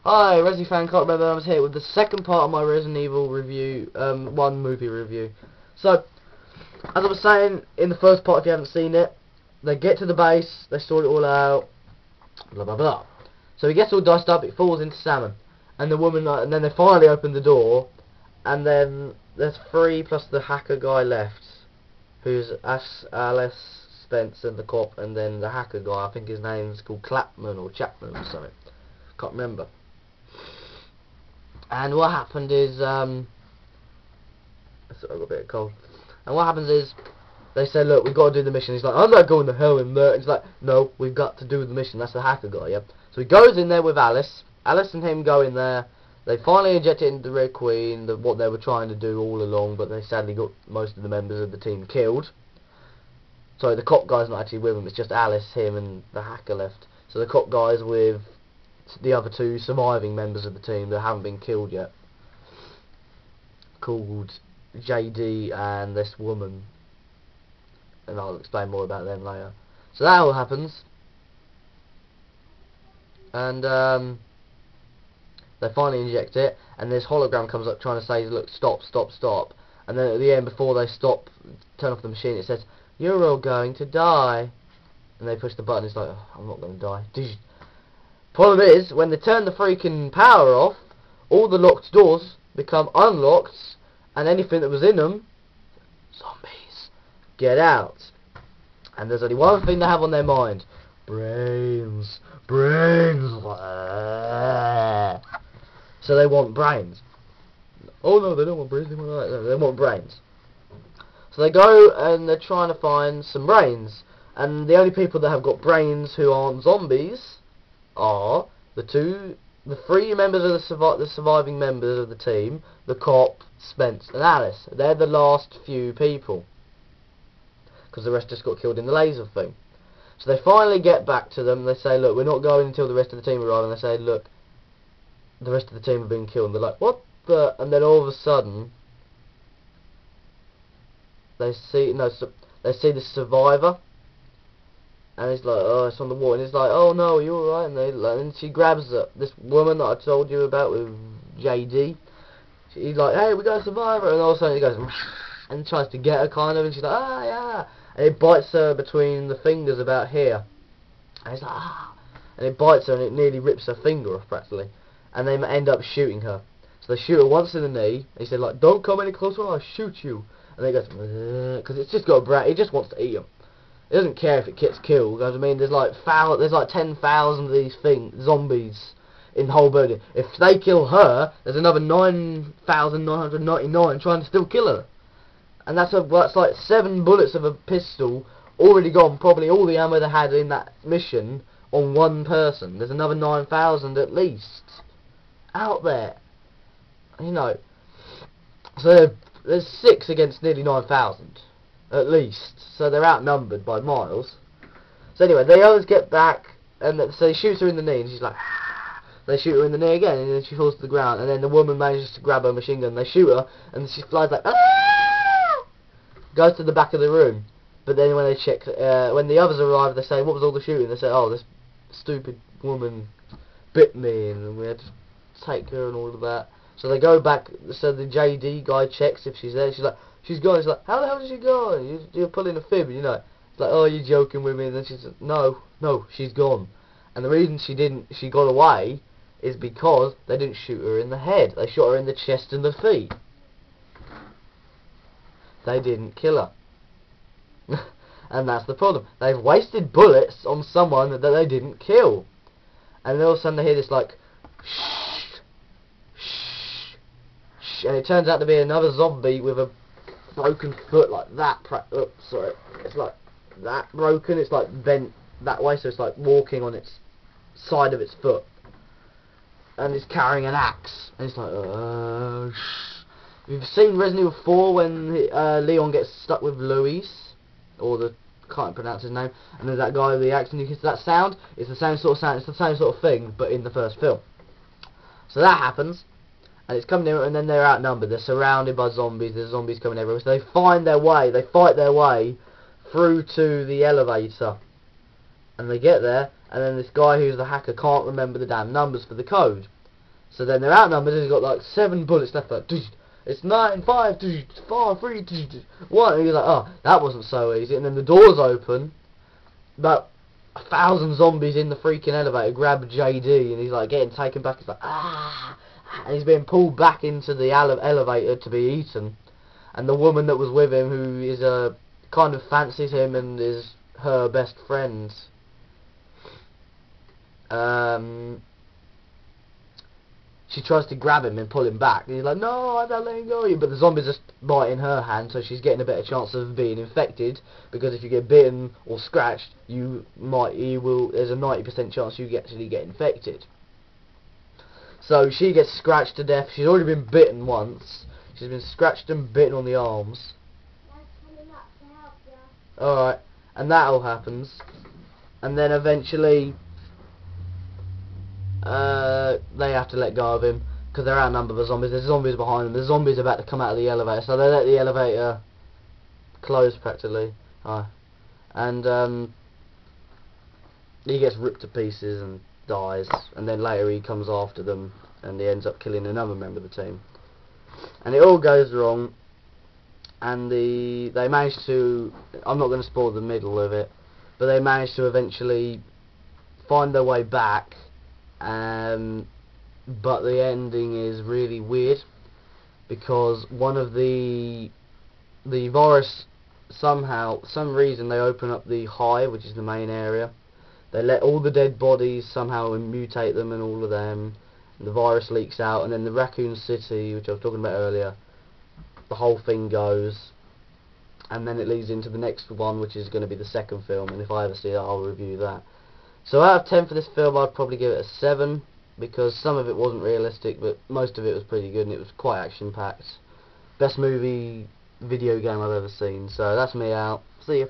Hi, Resi fan, can't remember. I was here with the second part of my Resident Evil review, 1 movie review. So, as I was saying in the first part, if you haven't seen it, they get to the base, they sort it all out, blah blah blah. So he gets all diced up, it falls into salmon, and the woman, and then they finally open the door, and then there's 3 plus the hacker guy left, who's Alice, Spence, and the cop, and then the hacker guy. I think his name's called Clapman or Chapman or something. Can't remember. And what happened is, sorry, I got a bit cold. And what happens is, they say, look, we've got to do the mission. He's like, I'm not going to hell in there. And he's like, no, we've got to do the mission. That's the hacker guy, yeah? So he goes in there with Alice. Alice and him go in there. They finally inject it into the Red Queen, what they were trying to do all along, but they sadly got most of the members of the team killed. Sorry, the cop guy's not actually with him. It's just Alice, him, and the hacker left. So the cop guy's with the other 2 surviving members of the team that haven't been killed yet, called JD and this woman, and I'll explain more about them later. So that all happens, and they finally inject it, and this hologram comes up trying to say, look, stop, stop, stop, and then at the end, before they stop, turn off the machine, it says, you're all going to die, and they push the button. It's like, oh, I'm not going to die. Problem is, when they turn the freaking power off, all the locked doors become unlocked, and anything that was in them, zombies, get out. And there's only one thing they have on their mind: brains, brains. So they want brains. Oh no, they don't want brains. They want brains. So they go and they're trying to find some brains, and the only people that have got brains who aren't zombies are the 3 members of the surviving members of the team, the cop, Spence, and Alice. They're the last few people, because the rest just got killed in the laser thing. So they finally get back to them. They say, look, we're not going until the rest of the team arrive. And they say, look, the rest of the team have been killed. And they're like, what the? And then all of a sudden, they see the survivor. And he's like, oh, it's on the wall. And he's like, oh no, are you alright? And she grabs this woman that I told you about with JD. He's like, hey, we got a survivor. And all of a sudden he goes, and tries to get her kind of. And she's like, ah, yeah. And it bites her between the fingers about here. And he's like, ah. And it bites her and it nearly rips her finger off practically. And they end up shooting her. So they shoot her once in the knee. And he said, like, don't come any closer or I'll shoot you. And they goes, because it's just got a brat. He just wants to eat him. He doesn't care if it gets killed. You know what I mean? There's like 10,000 of these zombies in the whole building. If they kill her, there's another 9,999 trying to still kill her. And that's like 7 bullets of a pistol already gone. Probably all the ammo they had in that mission on one person. There's another 9,000 at least out there. You know. So there's 6 against nearly 9,000. At least, so they're outnumbered by miles. So anyway, they always get back, and so he shoots her in the knee, and she's like, ah. They shoot her in the knee again, and then she falls to the ground, and then the woman manages to grab her machine gun, and they shoot her, and she flies like, ah! Goes to the back of the room, but then when they check, when the others arrive, they say, what was all the shooting? They say, oh, this stupid woman bit me, and we had to take her and all of that. So they go back, so the JD guy checks if she's there, she's like, she's gone. He's like, how the hell did she go? You're pulling a fib, you know. It's like, oh, you're joking with me. And then she's like, no, she's gone. And the reason she got away is because they didn't shoot her in the head. They shot her in the chest and the feet. They didn't kill her. And that's the problem. They've wasted bullets on someone that they didn't kill. And then all of a sudden they hear this like, shh, shh, shh. And it turns out to be another zombie with a broken foot like that. Sorry, it's like that broken. It's like bent that way, so it's like walking on its side of its foot, and it's carrying an axe. And it's like, you've seen Resident Evil 4 when Leon gets stuck with Luis, or can't pronounce his name, and there's that guy with the axe, and you can see that sound. It's the same sort of sound. It's the same sort of thing, but in the first film. So that happens. And it's coming in, and then they're outnumbered. They're surrounded by zombies. There's zombies coming everywhere. So they find their way. They fight their way through to the elevator. And they get there, and then this guy who's the hacker can't remember the damn numbers for the code. So then they're outnumbered, and he's got like 7 bullets left. Like, it's 9, 5, 4, 3, 1. And he's like, oh, that wasn't so easy. And then the doors open. About 1,000 zombies in the freaking elevator grab JD, and he's like getting taken back. He's like, ah, and he's being pulled back into the elevator to be eaten. And the woman that was with him, who is kind of fancies him and is her best friend, she tries to grab him and pull him back, and he's like, no, I'm not letting go of you. But the zombies are biting her hand, so she's getting a better chance of being infected, because if you get bitten or scratched, there's a 90% chance you actually get infected. So she gets scratched to death. She's already been bitten once. She's been scratched and bitten on the arms. Alright, and that all happens. And then eventually they have to let go of him because they're outnumbered by zombies. There's zombies behind them. The zombies are about to come out of the elevator, so they let the elevator close practically. And he gets ripped to pieces and dies. And then later he comes after them, and he ends up killing another member of the team. And it all goes wrong. And they manage to, I'm not going to spoil the middle of it, but they manage to eventually find their way back. But the ending is really weird, because one of the virus, somehow, some reason, they open up the hive, which is the main area. They let all the dead bodies somehow mutate them and all of them. And the virus leaks out, and then the Raccoon City, which I was talking about earlier, the whole thing goes, and then it leads into the next one, which is going to be the second film, and if I ever see that, I'll review that. So out of 10 for this film, I'd probably give it a 7, because some of it wasn't realistic, but most of it was pretty good, and it was quite action-packed. Best movie video game I've ever seen. So that's me out. See ya.